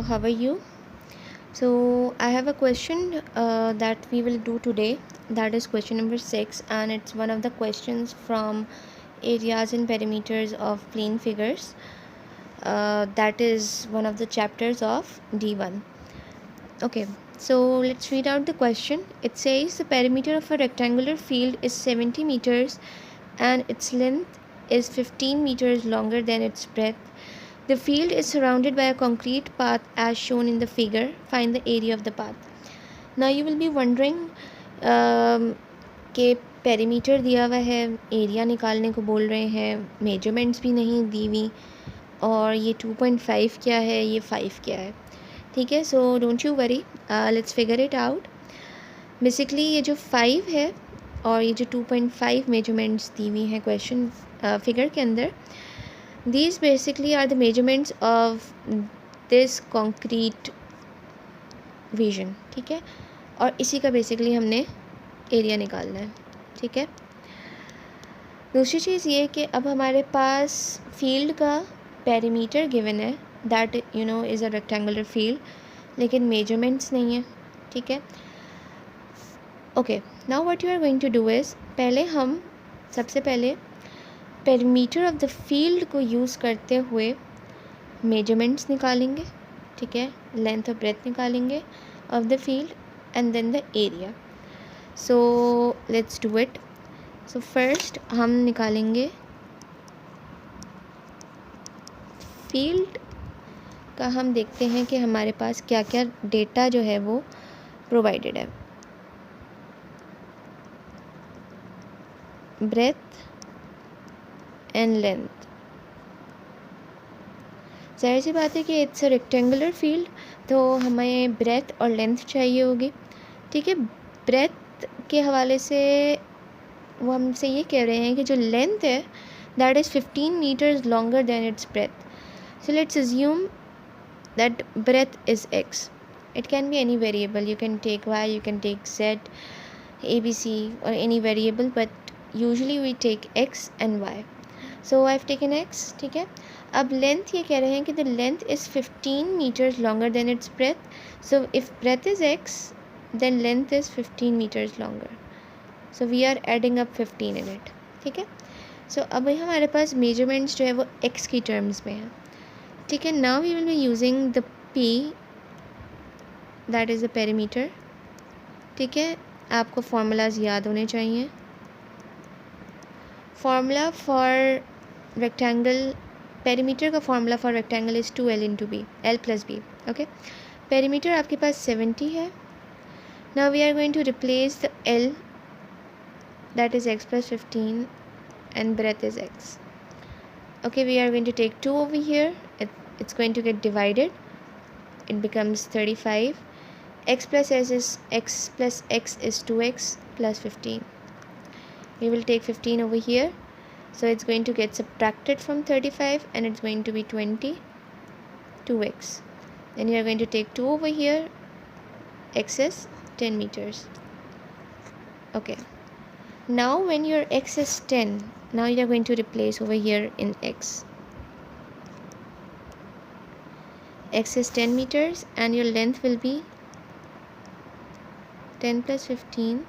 how are you? So, I have a question that we will do today. That is question number 6, and it's one of the questions from areas and perimeters of plane figures. That is one of the chapters of D1. Okay, so let's read out the question. It says the perimeter of a rectangular field is 70 meters and its length is 15 meters longer than its breadth. The field is surrounded by a concrete path as shown in the figure. Find the area of the path. Now you will be wondering कि perimeter दिया हुआ है, area निकालने को बोल रहे हैं, measurements भी नहीं दी हुई, और ये 2.5 क्या है, ये 5 क्या है. ठीक है, so don't you worry, let's figure it out. Basically ये जो 5 है और ये जो 2.5 मेजरमेंट्स दी हुई हैं क्वेश्चन फिगर के अंदर, these basically are the measurements of this concrete vision. ठीक है, और इसी का बेसिकली हमने एरिया निकालना है. ठीक है, दूसरी चीज़ ये कि अब हमारे पास फील्ड का पेरीमीटर गिवन है, that you know is a rectangular field, लेकिन मेजरमेंट्स नहीं है. ठीक है, okay. Now what you are going to do is, सबसे पहले पेरीमीटर ऑफ द फील्ड को यूज़ करते हुए मेजरमेंट्स निकालेंगे. ठीक है, लेंथ और ब्रेथ निकालेंगे of the field and then the area. So let's do it. So first हम निकालेंगे फील्ड का. हम देखते हैं कि हमारे पास क्या क्या डेटा जो है वो प्रोवाइडेड है. Breadth and length. ज़ाहिर सी बात है कि इट्स अ रेक्टेंगुलर फील्ड, तो हमें ब्रेथ और लेंथ चाहिए होगी. ठीक है, ब्रेथ के हवाले से वो हमसे ये कह रहे हैं कि जो लेंथ है that is 15 metres longer than its breadth. So let's assume that breadth is x. It can be any variable, you can take y, you can take z, abc or any variable, but usually we take x and y. So I've taken x. ठीक है, अब length ये कह रहे हैं कि the length is 15 metres longer than its breadth. So if breadth is x then length is 15 meters longer, so we are adding up 15 in it. ठीक है, so अब हमारे पास measurements जो है वो x की terms में है. ठीक है, now we will be using the p, that is the perimeter. ठीक है, आपको formulas याद होने चाहिए. formula for rectangle, perimeter का formula for rectangle is 2l into b, l plus b. okay, perimeter आपके पास 70 है. Now we are going to replace the L, that is x plus 15, and breadth is x. Okay, we are going to take 2 over here. It's going to get divided. It becomes 35. X plus x is 2x plus 15. We will take 15 over here. So it's going to get subtracted from 35 and it's going to be 20, 2x. Then you are going to take 2 over here. X is 10 meters. Okay, now when your x is 10, now you are going to replace over here in x. X is 10 meters and your length will be 10 plus 15,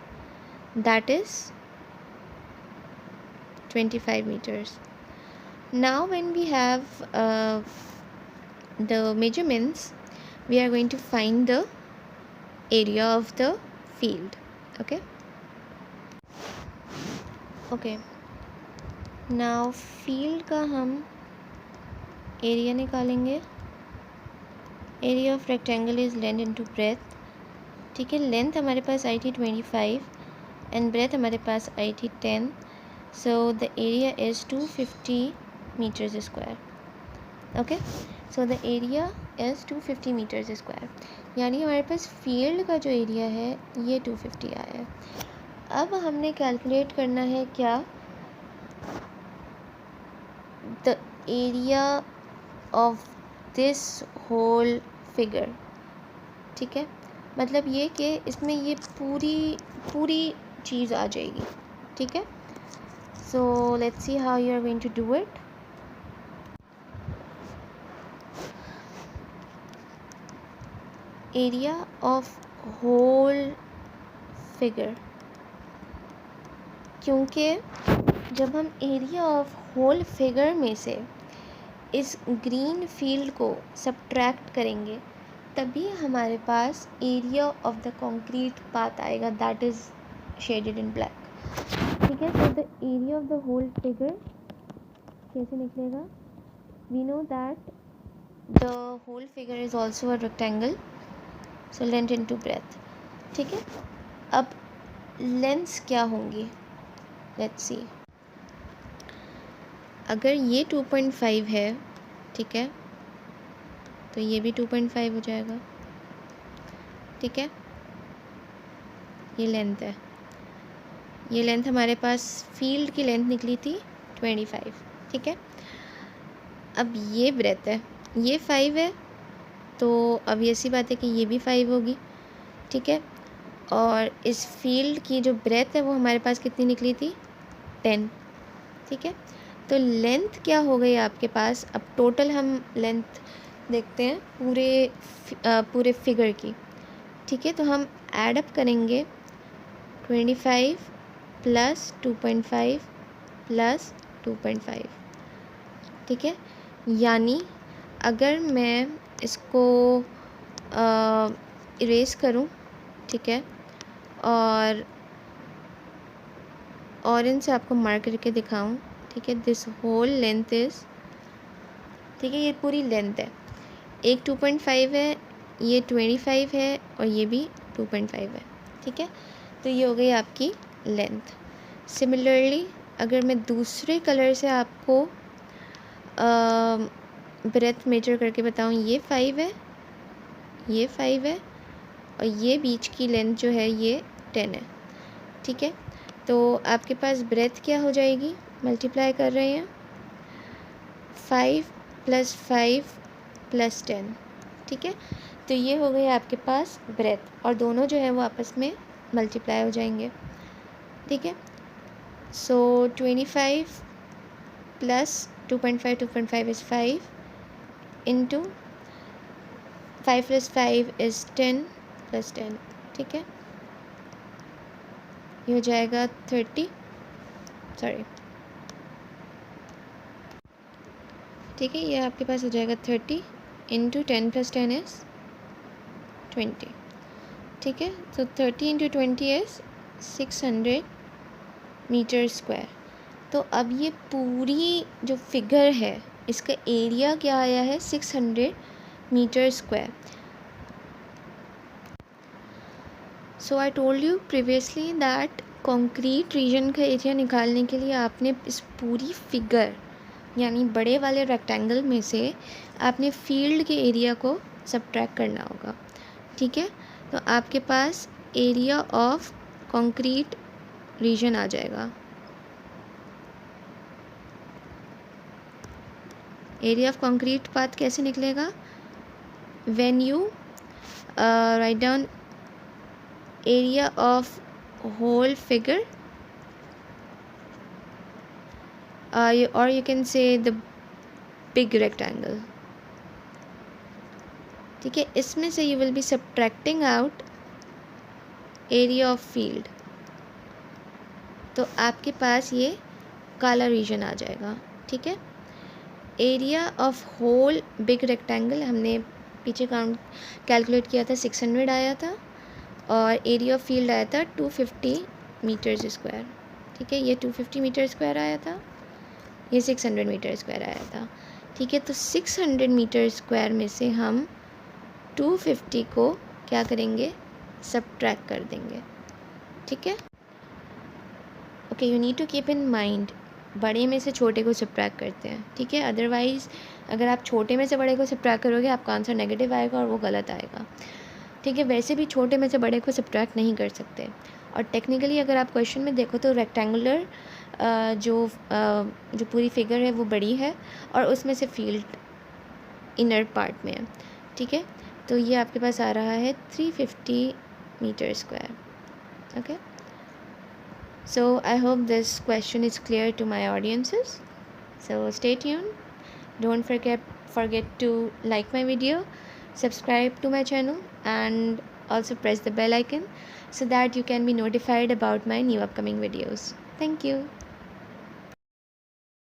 that is 25 meters. Now when we have the measurements, we are going to find the area of the field. okay, now field का हम area निकालेंगे. Area of rectangle is length into breadth. ठीक है, length हमारे पास आई थी 25 and breadth हमारे पास आई थी 10. So the area is 250 metres square. Okay, so the area is 250 metres square, यानी हमारे पास फील्ड का जो एरिया है ये 250 आया है. अब हमने कैलकुलेट करना है क्या, the area of this whole figure. ठीक है, मतलब ये कि इसमें ये पूरी चीज़ आ जाएगी. ठीक है, so let's see how you are going to do it. Area of whole figure, क्योंकि जब हम एरिया ऑफ होल फिगर में से इस ग्रीन फील्ड को सब्ट्रैक्ट करेंगे तभी हमारे पास area of the concrete path आएगा, that is shaded in black. ठीक है, so the area of the whole figure कैसे निकलेगा? We know that the whole figure is also a rectangle, so length into breadth. ठीक है, अब lengths क्या होंगी, लेट्स सी। अगर ये 2.5 है, ठीक है, तो ये भी 2.5 हो जाएगा। ठीक है, ये लेंथ है, ये लेंथ हमारे पास फील्ड की लेंथ निकली थी 25। ठीक है, अब ये ब्रेथ है, ये 5 है, तो अब ऐसी बात है कि ये भी 5 होगी। ठीक है, और इस फील्ड की जो ब्रेथ है वो हमारे पास कितनी निकली थी? 10। ठीक है, तो लेंथ क्या हो गई आपके पास? अब टोटल हम लेंथ देखते हैं पूरे फिगर की। ठीक है, तो हम ऐडअप करेंगे 25 प्लस 2.5 प्लस 2.5। ठीक है, यानी अगर मैं इसको इरेज करूं, ठीक है, और ऑरेंज से आपको मार्क करके दिखाऊं, ठीक है, दिस होल लेंथ इज़, ठीक है, ये पूरी लेंथ है, एक 2.5 है, ये 25 है, और ये भी 2.5 है। ठीक है, तो ये हो गई आपकी लेंथ। सिमिलरली अगर मैं दूसरे कलर से आपको ब्रेथ मेजर करके बताऊँ, ये 5 है, ये 5 है, और ये बीच की लेंथ जो है ये 10 है। ठीक है, तो आपके पास ब्रेथ क्या हो जाएगी? मल्टीप्लाई कर रहे हैं 5 + 5 + 10। ठीक है, तो ये हो गई आपके पास ब्रेथ, और दोनों जो है वो आपस में मल्टीप्लाई हो जाएंगे। ठीक है, सो 25 + 2.5 इज़ 5 इंटू 5 + 5 इज़ 10 + 10। ठीक है, ये हो जाएगा 30, सॉरी, ठीक है, ये आपके पास हो जाएगा 30 इंटू 10 + 10 इज़ 20। ठीक है, तो 30 इंटू 20 इज़ 600 मीटर स्क्वायर। तो अब ये पूरी जो फिगर है इसका एरिया क्या आया है? 600 metre square. So I told you previously that concrete region का एरिया निकालने के लिए आपने इस पूरी फिगर यानी बड़े वाले रेक्टेंगल में से आपने फील्ड के एरिया को सब्ट्रैक्ट करना होगा। ठीक है, तो आपके पास एरिया ऑफ कंक्रीट रीजन आ जाएगा। एरिया ऑफ कंक्रीट पाथ कैसे निकलेगा? When you write down area of whole figure, or you can say the big rectangle। ठीक है, इसमें से you will be subtracting out area of field, तो आपके पास ये काला रीजन आ जाएगा। ठीक है, area of whole big rectangle हमने पीछे काउंट कैलकुलेट किया था, 600 आया था, और एरिया ऑफ फील्ड आया था 250 मीटर्स स्क्वायर। ठीक है, ये 250 मीटर स्क्वायर आया था, ये 600 मीटर स्क्वायर आया था। ठीक है, तो 600 मीटर स्क्वायर में से हम 250 को क्या करेंगे? सब्ट्रैक्ट कर देंगे। ठीक है, okay, you need to keep in mind बड़े में से छोटे को सब्ट्रैक्ट करते हैं। ठीक है, अदरवाइज़ अगर आप छोटे में से बड़े को सब्ट्रैक्ट करोगे आपका आंसर नेगेटिव आएगा और वो गलत आएगा। ठीक है, वैसे भी छोटे में से बड़े को सब्ट्रैक्ट नहीं कर सकते, और टेक्निकली अगर आप क्वेश्चन में देखो तो रेक्टेंगुलर जो पूरी फिगर है वो बड़ी है, और उसमें से फील्ड इनर पार्ट में है। ठीक है, तो ये आपके पास आ रहा है 350 metre square. Okay, so I hope this question is clear to my audiences, so stay tuned, don't forget to like my video, subscribe to my channel and also press the bell icon so that you can be notified about my new upcoming videos. Thank you.